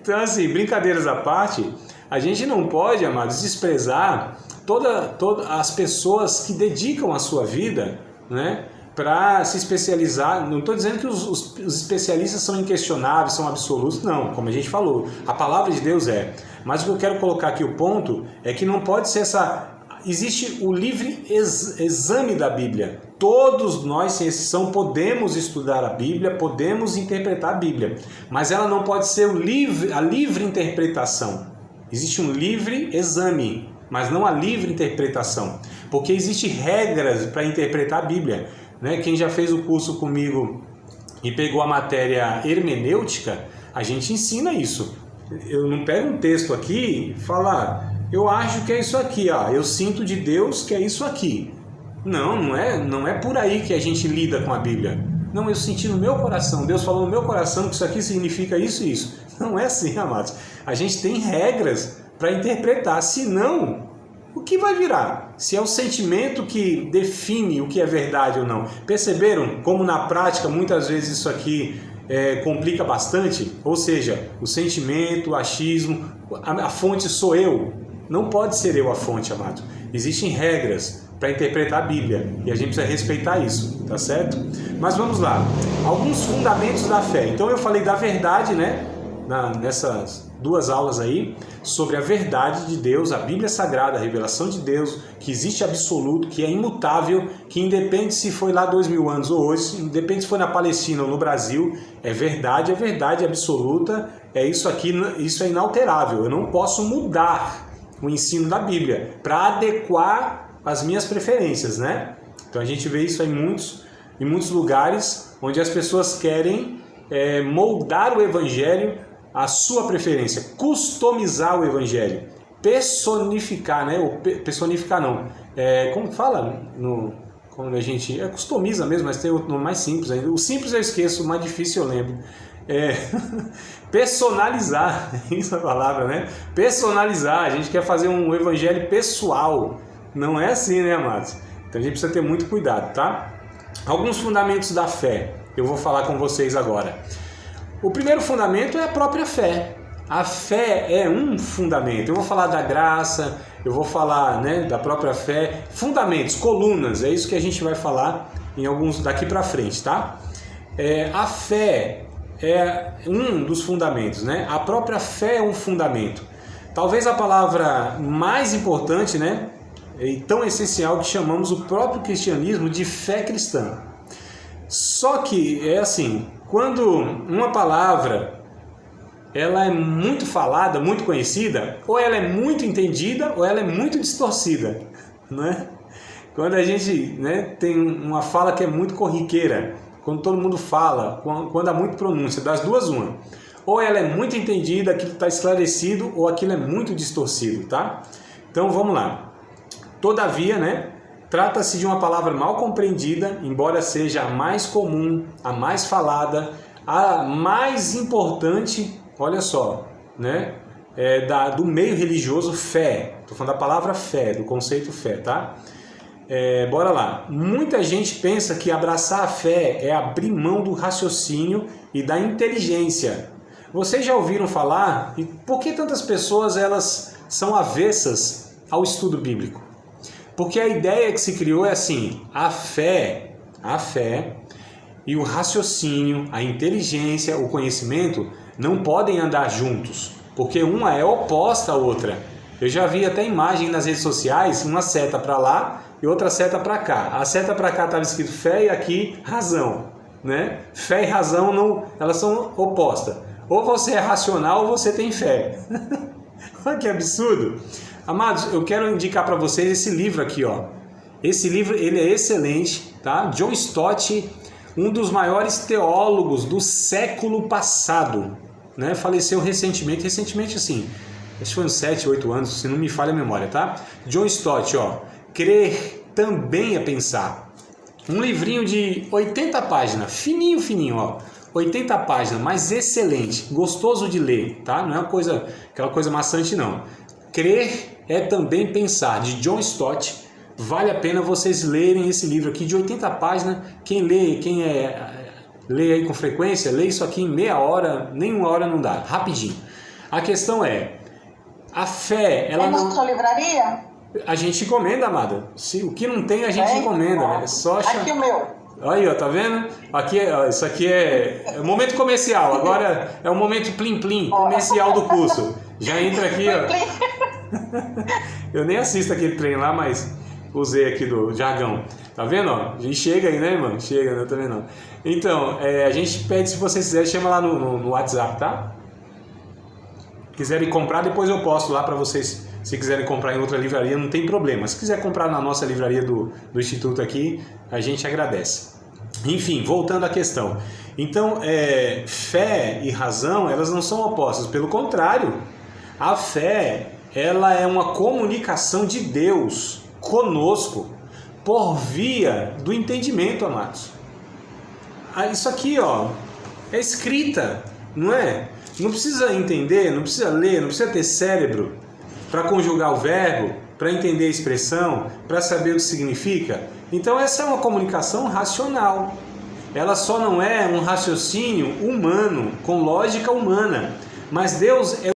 Então, assim, brincadeiras à parte, a gente não pode, amados, desprezar todas as pessoas que dedicam a sua vida, né, para se especializar. Não estou dizendo que os especialistas são inquestionáveis, são absolutos, não, como a gente falou, a palavra de Deus é. Mas o que eu quero colocar aqui, o ponto, é que não pode ser essa... Existe o livre exame da Bíblia. Todos nós, sem exceção, podemos estudar a Bíblia, podemos interpretar a Bíblia, mas ela não pode ser a livre interpretação. Existe um livre exame, mas não a livre interpretação, porque existem regras para interpretar a Bíblia, né? Quem já fez o curso comigo e pegou a matéria hermenêutica, a gente ensina isso. Eu não pego um texto aqui e falo, eu acho que é isso aqui, eu sinto de Deus que é isso aqui. Não é por aí que a gente lida com a Bíblia. Não, eu senti no meu coração, Deus falou no meu coração que isso aqui significa isso e isso. Não é assim, amados. A gente tem regras para interpretar, senão, o que vai virar? Se é o sentimento que define o que é verdade ou não. Perceberam como na prática muitas vezes isso aqui complica bastante? Ou seja, o sentimento, o achismo, a fonte sou eu. Não pode ser eu a fonte, amado. Existem regras para interpretar a Bíblia e a gente precisa respeitar isso, tá certo? Mas vamos lá. Alguns fundamentos da fé. Então eu falei da verdade, né? Nessas duas aulas aí, sobre a verdade de Deus, a Bíblia Sagrada, a revelação de Deus, que existe absoluto, que é imutável, que independe se foi lá 2000 anos ou hoje, independe se foi na Palestina ou no Brasil, é verdade absoluta, é isso aqui, isso é inalterável. Eu não posso mudar o ensino da Bíblia para adequar as minhas preferências, né? Então a gente vê isso em muitos lugares onde as pessoas querem moldar o Evangelho a sua preferência, customizar o evangelho, personificar, né? Ou personificar não, como fala quando a gente customiza mesmo, mas tem outro nome mais simples ainda. O simples eu esqueço, o mais difícil eu lembro. Personalizar, isso é a palavra, né? Personalizar, a gente quer fazer um evangelho pessoal. Não é assim, né, amados? Então a gente precisa ter muito cuidado, tá? Alguns fundamentos da fé, eu vou falar com vocês agora. O primeiro fundamento é a própria fé. A fé é um fundamento. Eu vou falar da graça, eu vou falar, né, da própria fé. Fundamentos, colunas, é isso que a gente vai falar em alguns daqui para frente, tá? A fé é um dos fundamentos, né? A própria fé é um fundamento. Talvez a palavra mais importante, né, e tão essencial, que chamamos o próprio cristianismo de fé cristã. Só que é assim, quando uma palavra ela é muito falada, muito conhecida, ou ela é muito entendida, ou ela é muito distorcida, né? Quando a gente, né, tem uma fala que é muito corriqueira, quando todo mundo fala, quando há muita pronúncia, das duas uma. Ou ela é muito entendida, aquilo está esclarecido, ou aquilo é muito distorcido, tá? Então vamos lá. Todavia, né, trata-se de uma palavra mal compreendida, embora seja a mais comum, a mais falada, a mais importante, olha só, né, do meio religioso, fé. Estou falando da palavra fé, do conceito fé, tá? Bora lá. Muita gente pensa que abraçar a fé é abrir mão do raciocínio e da inteligência. Vocês já ouviram falar? E por que tantas pessoas elas são avessas ao estudo bíblico? Porque a ideia que se criou é assim: a fé e o raciocínio, a inteligência, o conhecimento não podem andar juntos, porque uma é oposta à outra. Eu já vi até imagem nas redes sociais, uma seta para lá e outra seta para cá. A seta para cá estava escrito fé e aqui razão, né? Fé e razão não, elas são opostas. Ou você é racional ou você tem fé. Olha que absurdo. Amados, eu quero indicar para vocês esse livro aqui, ó. Esse livro, ele é excelente, tá? John Stott, um dos maiores teólogos do século passado, né? Faleceu recentemente assim, acho que foi uns 7, 8 anos, se não me falha a memória, tá? John Stott, ó, Crer também é pensar. Um livrinho de 80 páginas, fininho, ó. 80 páginas, mas excelente, gostoso de ler, tá? Não é aquela coisa maçante, não. Crer é também pensar, de John Stott. Vale a pena vocês lerem esse livro aqui de 80 páginas. Quem lê aí com frequência, lê isso aqui em meia hora, nem uma hora não dá, rapidinho. A questão é, a fé, ela não... na sua livraria? A gente encomenda, amada. O que não tem, a gente encomenda. É só Aqui o meu. Aí, ó, tá vendo? Isso aqui é o momento comercial. Agora é o momento plim-plim, comercial do curso. Já entra aqui, ó. Eu nem assisto aquele trem lá, mas usei aqui do jargão. Tá vendo, ó? A gente chega aí, né, irmão? Chega, né? Também não. Então, a gente pede, se vocês quiserem, chama lá no WhatsApp, tá? Quiserem comprar, depois eu posto lá para vocês. Se quiserem comprar em outra livraria, não tem problema. Se quiser comprar na nossa livraria do Instituto aqui, a gente agradece. Enfim, voltando à questão. Então, fé e razão, elas não são opostas. Pelo contrário, a fé, ela é uma comunicação de Deus conosco por via do entendimento, amados. Isso aqui, ó, é escrita, não é? Não precisa entender, não precisa ler, não precisa ter cérebro para conjugar o verbo, para entender a expressão, para saber o que significa. Então essa é uma comunicação racional. Ela só não é um raciocínio humano, com lógica humana. Mas Deus é...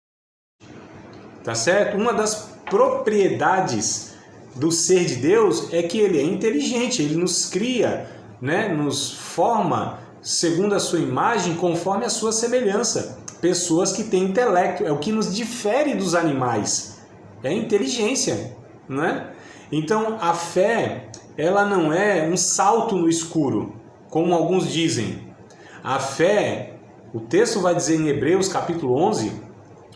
Tá certo? Uma das propriedades do ser de Deus é que Ele é inteligente, Ele nos cria, né? Nos forma segundo a sua imagem, conforme a sua semelhança. Pessoas que têm intelecto, é o que nos difere dos animais. É a inteligência, não é? Então, a fé, ela não é um salto no escuro, como alguns dizem. A fé, o texto vai dizer em Hebreus capítulo 11,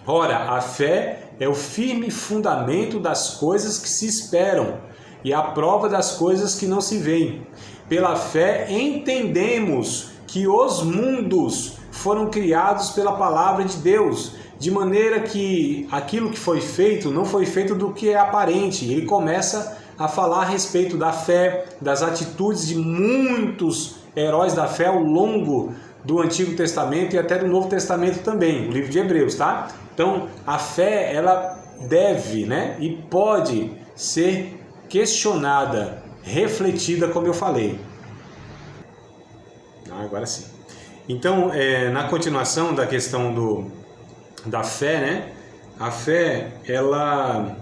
ora, a fé é o firme fundamento das coisas que se esperam e a prova das coisas que não se veem. Pela fé entendemos que os mundos foram criados pela palavra de Deus, de maneira que aquilo que foi feito não foi feito do que é aparente. Ele começa a falar a respeito da fé, das atitudes de muitos heróis da fé ao longo do Antigo Testamento e até do Novo Testamento também, o livro de Hebreus, tá? Então, a fé, ela deve, né, e pode ser questionada, refletida, como eu falei. Agora sim. Então, na continuação da questão da fé, né, a fé, ela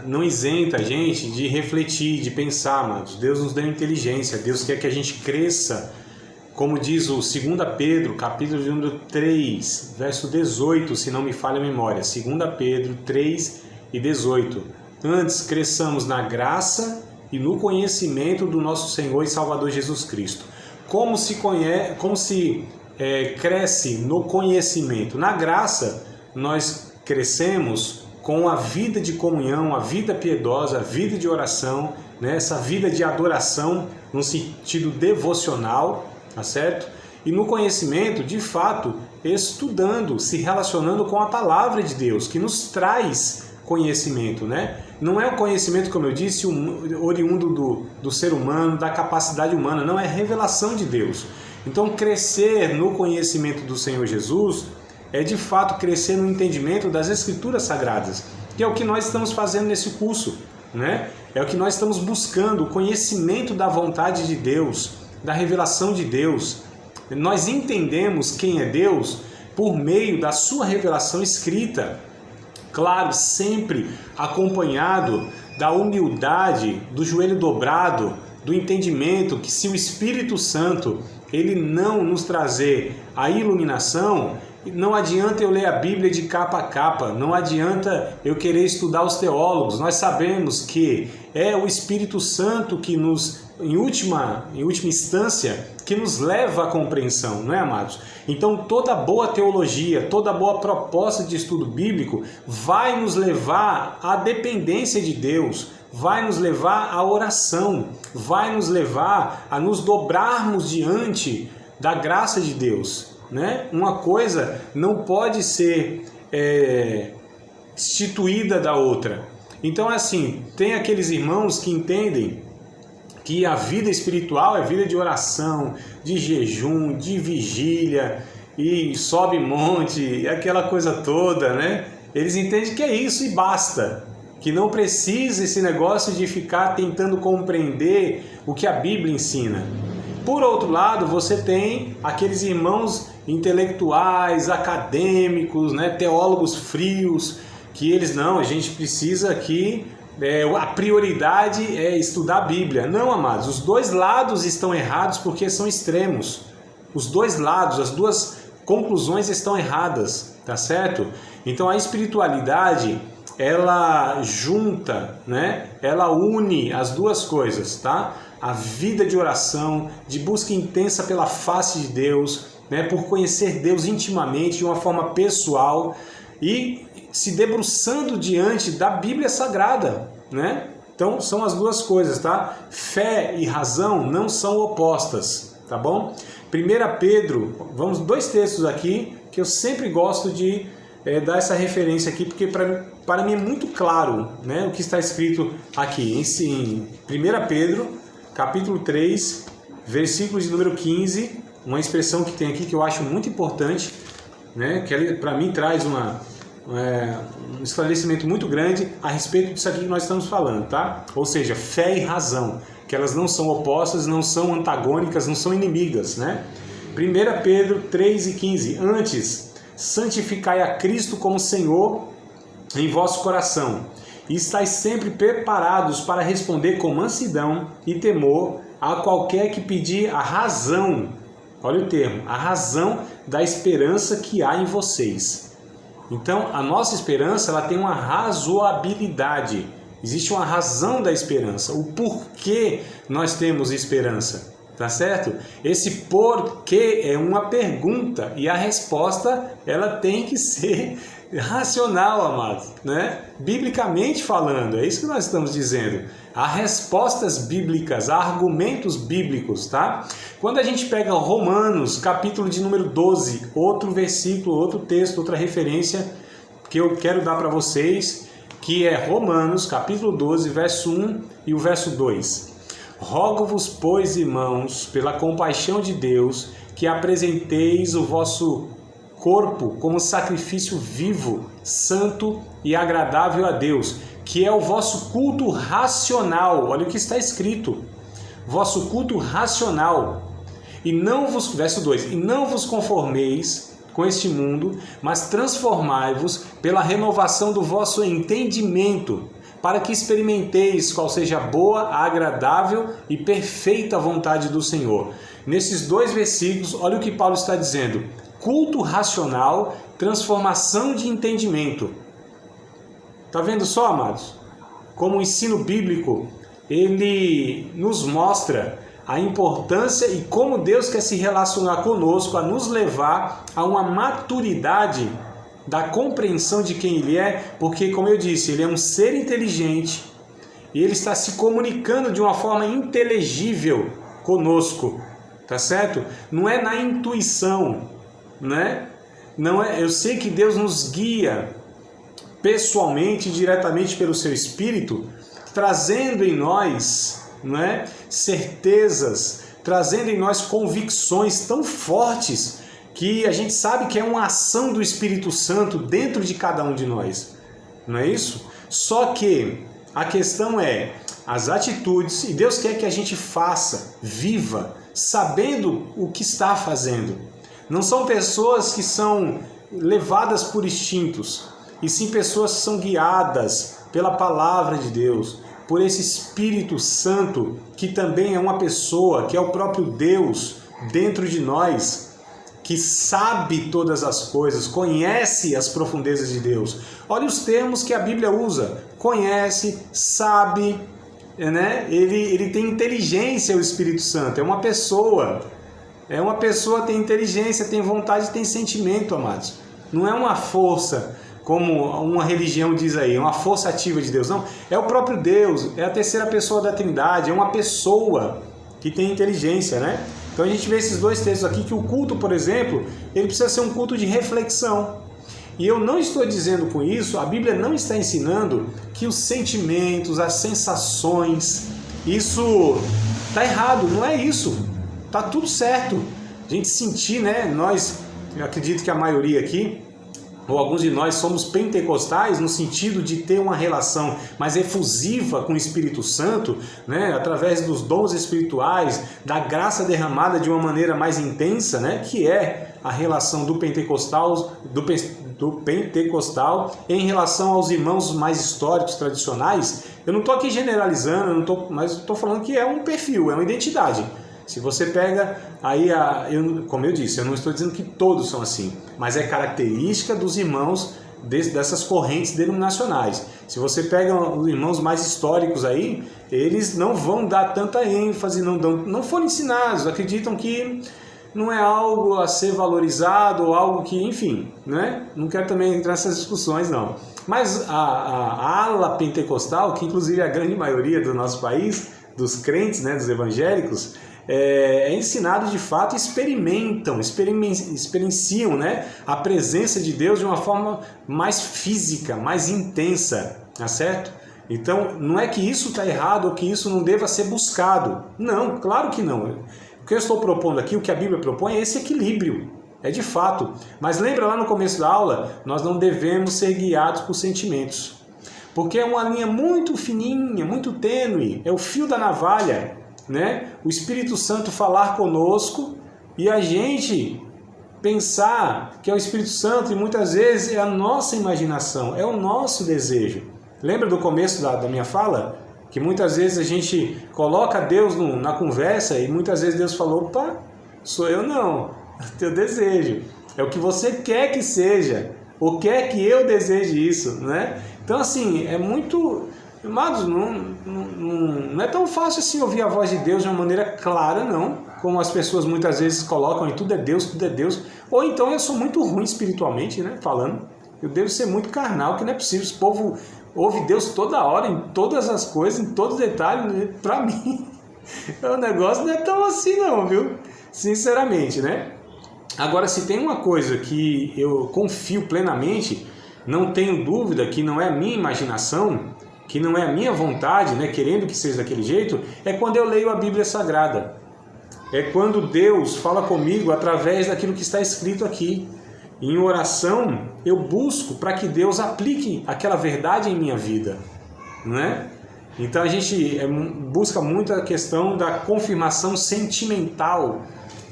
não isenta a gente de refletir, de pensar, amados. Deus nos deu inteligência, Deus quer que a gente cresça, como diz o 2 Pedro, capítulo de número 3, verso 18, se não me falha a memória, 2 Pedro 3 e 18. Antes cresçamos na graça e no conhecimento do nosso Senhor e Salvador Jesus Cristo. Como se cresce no conhecimento? Na graça, nós crescemos com a vida de comunhão, a vida piedosa, a vida de oração, né? Essa vida de adoração no sentido devocional, tá certo? E no conhecimento, de fato, estudando, se relacionando com a palavra de Deus, que nos traz conhecimento, né? Não é o conhecimento, como eu disse, oriundo do ser humano, da capacidade humana, não, é revelação de Deus. Então, crescer no conhecimento do Senhor Jesus é de fato crescer no entendimento das Escrituras Sagradas, que é o que nós estamos fazendo nesse curso, né? É o que nós estamos buscando, o conhecimento da vontade de Deus, da revelação de Deus. Nós entendemos quem é Deus por meio da sua revelação escrita. Claro, sempre acompanhado da humildade, do joelho dobrado, do entendimento que se o Espírito Santo ele não nos trazer a iluminação, não adianta eu ler a Bíblia de capa a capa, não adianta eu querer estudar os teólogos. Nós sabemos que é o Espírito Santo que nos, em última instância, que nos leva à compreensão, não é, amados? Então toda boa teologia, toda boa proposta de estudo bíblico vai nos levar à dependência de Deus, vai nos levar à oração, vai nos levar a nos dobrarmos diante da graça de Deus, né? Uma coisa não pode ser instituída da outra. Então, assim, tem aqueles irmãos que entendem que a vida espiritual é vida de oração, de jejum, de vigília, e sobe monte, aquela coisa toda, né? Eles entendem que é isso e basta, que não precisa esse negócio de ficar tentando compreender o que a Bíblia ensina. Por outro lado, você tem aqueles irmãos intelectuais, acadêmicos, né, teólogos frios, que eles não, a gente precisa aqui, a prioridade é estudar a Bíblia. Não, amados, os dois lados estão errados porque são extremos. Os dois lados, as duas conclusões estão erradas, tá certo? Então a espiritualidade, ela junta, né? Ela une as duas coisas, tá? A vida de oração, de busca intensa pela face de Deus, né? Por conhecer Deus intimamente, de uma forma pessoal e se debruçando diante da Bíblia Sagrada, né? Então são as duas coisas, tá? Fé e razão não são opostas, tá bom? 1 Pedro, vamos dois textos aqui que eu sempre gosto de dar essa referência aqui, porque para mim é muito claro, né, o que está escrito aqui. Em 1 Pedro, capítulo 3, versículo de número 15, uma expressão que tem aqui que eu acho muito importante, né, que para mim traz um esclarecimento muito grande a respeito disso aqui que nós estamos falando, tá? Ou seja, fé e razão, que elas não são opostas, não são antagônicas, não são inimigas, né? 1 Pedro 3 e 15, antes, santificai a Cristo como Senhor em vosso coração, e estáis sempre preparados para responder com mansidão e temor a qualquer que pedir a razão, olha o termo, a razão da esperança que há em vocês. Então, a nossa esperança, ela tem uma razoabilidade. Existe uma razão da esperança, o porquê nós temos esperança, Tá certo? Esse porquê é uma pergunta e a resposta ela tem que ser racional, amados, né? Biblicamente falando, é isso que nós estamos dizendo. Há respostas bíblicas, há argumentos bíblicos, tá? Quando a gente pega Romanos, capítulo de número 12, outro versículo, outro texto, outra referência que eu quero dar para vocês, que é Romanos, capítulo 12, verso 1 e o verso 2. Rogo-vos, pois, irmãos, pela compaixão de Deus, que apresenteis o vosso corpo como sacrifício vivo, santo e agradável a Deus, que é o vosso culto racional. Olha o que está escrito. Vosso culto racional. E não vos, verso 2, e não vos conformeis com este mundo, mas transformai-vos pela renovação do vosso entendimento, para que experimenteis qual seja a boa, agradável e perfeita vontade do Senhor. Nesses dois versículos, olha o que Paulo está dizendo. Culto racional, transformação de entendimento. Tá vendo só, amados? Como o ensino bíblico, ele nos mostra a importância e como Deus quer se relacionar conosco, a nos levar a uma maturidade da compreensão de quem Ele é, porque, como eu disse, Ele é um ser inteligente e Ele está se comunicando de uma forma inteligível conosco, tá certo? Não é na intuição, né? Não é, eu sei que Deus nos guia pessoalmente, diretamente pelo seu Espírito, trazendo em nós, né, certezas, trazendo em nós convicções tão fortes que a gente sabe que é uma ação do Espírito Santo dentro de cada um de nós, não é isso? Só que a questão é as atitudes, e Deus quer que a gente faça, viva, sabendo o que está fazendo. Não são pessoas que são levadas por instintos, e sim pessoas que são guiadas pela palavra de Deus, por esse Espírito Santo, que também é uma pessoa, que é o próprio Deus dentro de nós, que sabe todas as coisas, conhece as profundezas de Deus. Olha os termos que a Bíblia usa. Conhece, sabe, né? Ele tem inteligência, o Espírito Santo. É uma pessoa, tem inteligência, tem vontade, tem sentimento, amados. Não é uma força, como uma religião diz aí, uma força ativa de Deus. Não, é o próprio Deus, é a terceira pessoa da Trindade, é uma pessoa que tem inteligência, né? Então a gente vê esses dois textos aqui, que o culto, por exemplo, ele precisa ser um culto de reflexão. E eu não estou dizendo com isso, a Bíblia não está ensinando que os sentimentos, as sensações, isso está errado, não é isso. Está tudo certo. A gente sentir, né? Eu acredito que a maioria aqui, ou alguns de nós somos pentecostais no sentido de ter uma relação mais efusiva com o Espírito Santo, né, através dos dons espirituais, da graça derramada de uma maneira mais intensa, né, que é a relação do pentecostal em relação aos irmãos mais históricos, tradicionais. Eu não estou aqui generalizando, mas estou falando que é um perfil, é uma identidade. Se você pega aí, como eu disse, eu não estou dizendo que todos são assim, mas é característica dos irmãos dessas correntes denominacionais. Se você pega os irmãos mais históricos aí, eles não vão dar tanta ênfase, não foram ensinados, acreditam que não é algo a ser valorizado, ou algo que, enfim, né? Não quero também entrar nessas discussões, não. Mas a ala pentecostal, que inclusive é a grande maioria do nosso país, dos crentes, né, dos evangélicos, é ensinado de fato, experienciam, né, a presença de Deus de uma forma mais física, mais intensa, tá certo? Então, não é que isso está errado ou que isso não deva ser buscado. Não, claro que não. O que eu estou propondo aqui, o que a Bíblia propõe é esse equilíbrio, é de fato. Mas lembra lá no começo da aula, nós não devemos ser guiados por sentimentos, porque é uma linha muito fininha, muito tênue, é o fio da navalha, né? O Espírito Santo falar conosco e a gente pensar que é o Espírito Santo, e muitas vezes é a nossa imaginação, é o nosso desejo. Lembra do começo da minha fala? Que muitas vezes a gente coloca Deus na conversa e muitas vezes Deus falou: opa, sou eu não, é o teu desejo, é o que você quer que seja, ou quer que eu deseje isso, né? Então assim, é muito... Amados, não é tão fácil assim ouvir a voz de Deus de uma maneira clara, não. como as pessoas muitas vezes colocam, e tudo é Deus, ou então eu sou muito ruim espiritualmente, né, falando, eu devo ser muito carnal, que não é possível, esse povo ouve Deus toda hora, em todas as coisas, em todos os detalhes, para mim, o negócio não é tão assim não, viu, sinceramente, né. Agora, se tem uma coisa que eu confio plenamente, não tenho dúvida que não é a minha imaginação, que não é a minha vontade, né, querendo que seja daquele jeito, é quando eu leio a Bíblia Sagrada. É quando Deus fala comigo através daquilo que está escrito aqui. Em oração, eu busco para que Deus aplique aquela verdade em minha vida, não é? Então a gente busca muito a questão da confirmação sentimental,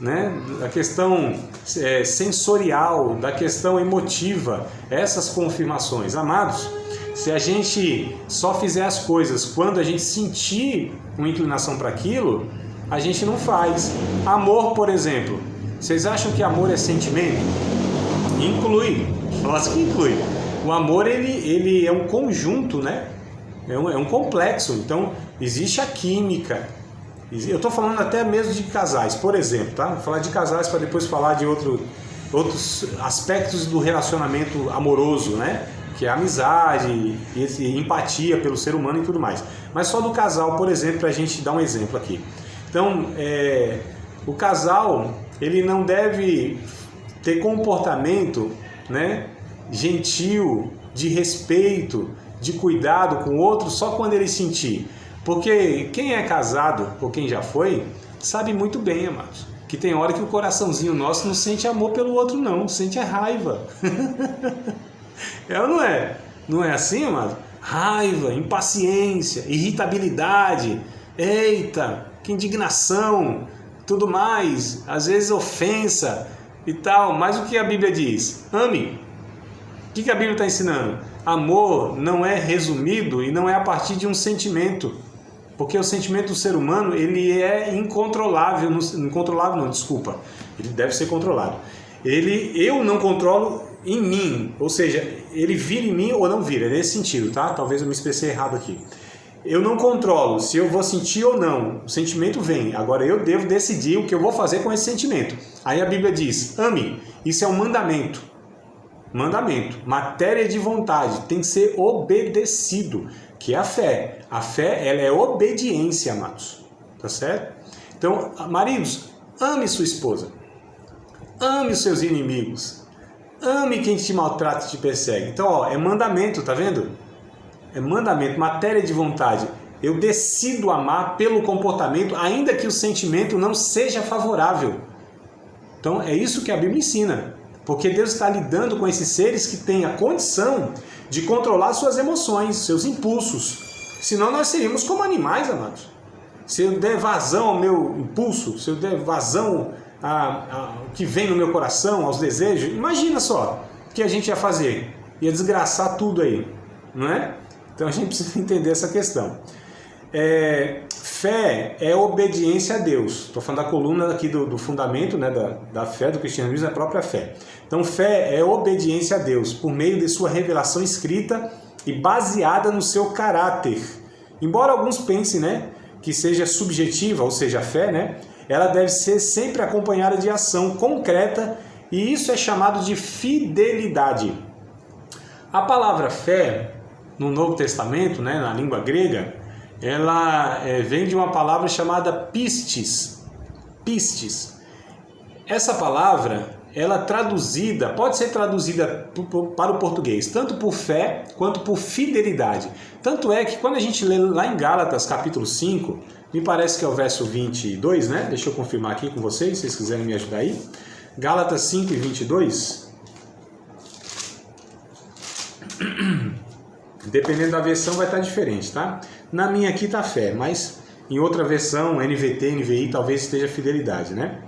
né? Da questão sensorial, da questão emotiva, essas confirmações. Amados, se a gente só fizer as coisas quando a gente sentir uma inclinação para aquilo, a gente não faz. Amor, por exemplo. Vocês acham que amor é sentimento? Inclui. Lógico que inclui. O amor, ele é um conjunto, né? É um complexo. Então, existe a química. Eu estou falando até mesmo de casais, por exemplo, tá? Vou falar de casais para depois falar de outros aspectos do relacionamento amoroso, né? Que é a amizade e empatia pelo ser humano e tudo mais. Mas só do casal, por exemplo, para a gente dar um exemplo aqui. Então, o casal, ele não deve ter comportamento, né, gentil, de respeito, de cuidado com o outro só quando ele sentir. Porque quem é casado, ou quem já foi, sabe muito bem, amados, que tem hora que o coraçãozinho nosso não sente amor pelo outro não, sente raiva. É ou não é? Não é assim, amado? Raiva, impaciência, irritabilidade, eita, que indignação, tudo mais, às vezes ofensa e tal. Mas o que a Bíblia diz? Ame. O que a Bíblia está ensinando? Amor não é resumido e não é a partir de um sentimento. Porque o sentimento do ser humano, ele é incontrolável. Incontrolável não, desculpa. Ele deve ser controlado. Eu não controlo em mim, ou seja, ele vira em mim ou não vira, é nesse sentido, tá? Talvez eu me expressei errado aqui. Eu não controlo se eu vou sentir ou não, o sentimento vem, agora eu devo decidir o que eu vou fazer com esse sentimento. Aí a Bíblia diz, ame, isso é um mandamento, matéria de vontade, tem que ser obedecido, que é a fé. A fé, ela é obediência, amados, tá certo? Então, maridos, ame sua esposa, ame os seus inimigos, ame quem te maltrata e te persegue. Então, ó, é mandamento, tá vendo? É mandamento, matéria de vontade. Eu decido amar pelo comportamento, ainda que o sentimento não seja favorável. Então, é isso que a Bíblia ensina. Porque Deus está lidando com esses seres que têm a condição de controlar suas emoções, seus impulsos. Senão nós seríamos como animais, amados. Se eu der vazão ao meu impulso, se eu der vazão o que vem no meu coração, aos desejos, imagina só o que a gente ia fazer. Ia desgraçar tudo aí, não é? Então a gente precisa entender essa questão. Fé é obediência a Deus. Estou falando da coluna aqui do fundamento, né, da fé, do cristianismo, a própria fé. Então fé é obediência a Deus, por meio de sua revelação escrita e baseada no seu caráter. Embora alguns pensem, né, que seja subjetiva, ou seja, a fé, né, ela deve ser sempre acompanhada de ação concreta, e isso é chamado de fidelidade. A palavra fé, no Novo Testamento, né, na língua grega, ela vem de uma palavra chamada pistis. Pistis. Essa palavra, ela traduzida, pode ser traduzida para o português, tanto por fé quanto por fidelidade. Tanto é que quando a gente lê lá em Gálatas, capítulo 5, me parece que é o verso 22, né? Deixa eu confirmar aqui com vocês, se vocês quiserem me ajudar aí. Gálatas 5 e 22. Dependendo da versão vai estar diferente, tá? Na minha aqui está fé, mas em outra versão, NVT, NVI, talvez esteja fidelidade, né?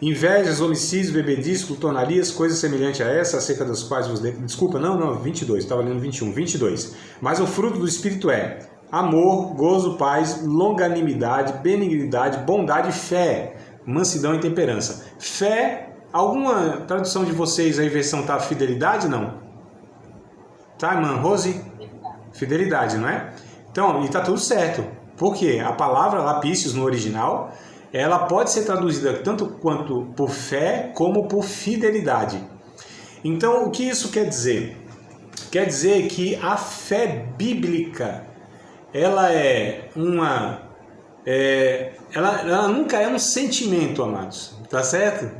Invejas, homicídios, bebedices, glutonarias, coisas semelhantes a essa, acerca das quais vos... Desculpa, não, 22, estava lendo 21, 22. Mas o fruto do Espírito é amor, gozo, paz, longanimidade, benignidade, bondade, fé, mansidão e temperança. Fé, alguma tradução de vocês aí, versão tá fidelidade, não? Tá, irmã Rose? Fidelidade, não é? Então, e tá tudo certo. Por quê? A palavra lapícios no original, ela pode ser traduzida tanto quanto por fé como por fidelidade. Então, o que isso quer dizer? Quer dizer que a fé bíblica, ela ela nunca é um sentimento, amados, tá certo?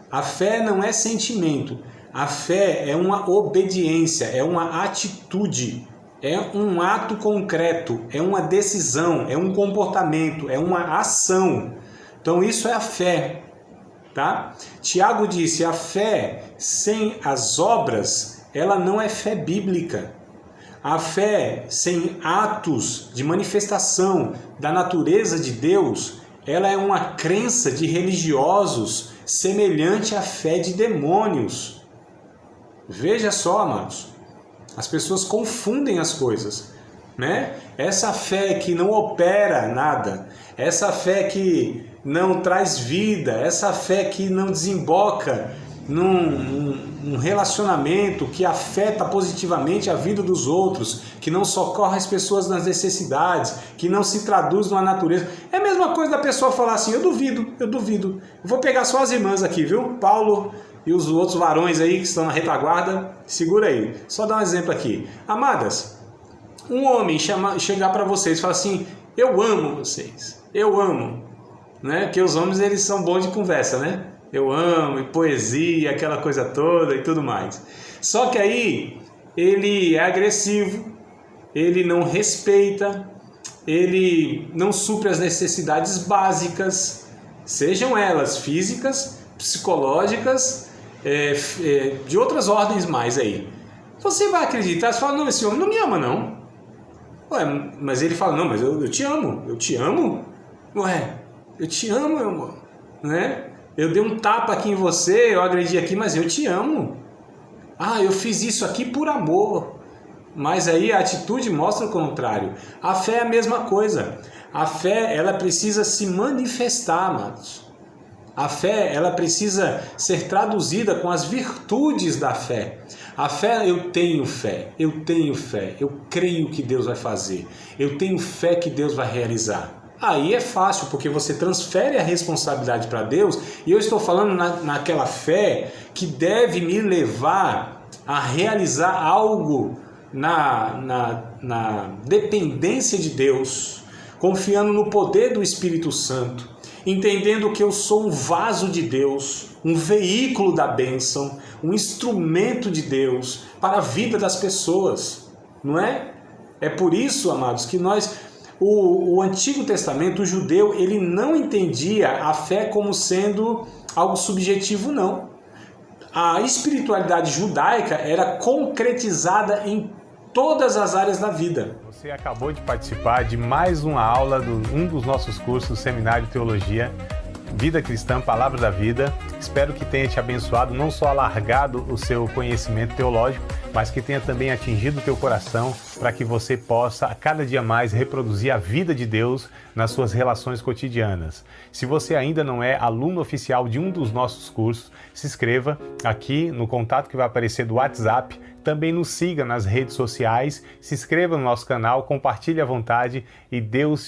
A fé não é sentimento, a fé é uma obediência, é uma atitude, é um ato concreto, é uma decisão, é um comportamento, é uma ação. Então isso é a fé, tá? Tiago disse, a fé sem as obras, ela não é fé bíblica. A fé sem atos de manifestação da natureza de Deus, ela é uma crença de religiosos semelhante à fé de demônios. Veja só, amados, as pessoas confundem as coisas, né? Essa fé que não opera nada, essa fé que não traz vida, essa fé que não desemboca num relacionamento que afeta positivamente a vida dos outros, que não socorre as pessoas nas necessidades, que não se traduz numa natureza. É a mesma coisa da pessoa falar assim, eu duvido. Eu vou pegar só as irmãs aqui, viu? Paulo e os outros varões aí que estão na retaguarda, segura aí. Só dar um exemplo aqui. Amadas, um homem chegar para vocês e falar assim, eu amo vocês, eu amo, né? Porque os homens, eles são bons de conversa, né? Eu amo, e poesia, aquela coisa toda e tudo mais. Só que aí ele é agressivo, ele não respeita, ele não supre as necessidades básicas, sejam elas físicas, psicológicas, de outras ordens mais aí. Você vai acreditar, você fala, não, esse homem não me ama não. Ué, mas ele fala, não, mas eu te amo, eu te amo? Ué, eu te amo, meu amor, né? Eu dei um tapa aqui em você, eu agredi aqui, mas eu te amo. Ah, eu fiz isso aqui por amor. Mas aí a atitude mostra o contrário. A fé é a mesma coisa. A fé, ela precisa se manifestar, amados. A fé, ela precisa ser traduzida com as virtudes da fé. A fé, eu tenho fé, eu creio que Deus vai fazer, eu tenho fé que Deus vai realizar. Aí é fácil, porque você transfere a responsabilidade para Deus, e eu estou falando naquela fé que deve me levar a realizar algo na dependência de Deus, confiando no poder do Espírito Santo, entendendo que eu sou um vaso de Deus, um veículo da bênção, um instrumento de Deus para a vida das pessoas, não é? É por isso, amados, que o Antigo Testamento, o judeu, ele não entendia a fé como sendo algo subjetivo, não. A espiritualidade judaica era concretizada em todas as áreas da vida. Você acabou de participar de mais uma aula de um dos nossos cursos, Seminário de Teologia, Vida Cristã, Palavra da Vida. Espero que tenha te abençoado, não só alargado o seu conhecimento teológico, mas que tenha também atingido o teu coração para que você possa, a cada dia mais, reproduzir a vida de Deus nas suas relações cotidianas. Se você ainda não é aluno oficial de um dos nossos cursos, se inscreva aqui no contato que vai aparecer do WhatsApp, também nos siga nas redes sociais, se inscreva no nosso canal, compartilhe à vontade e Deus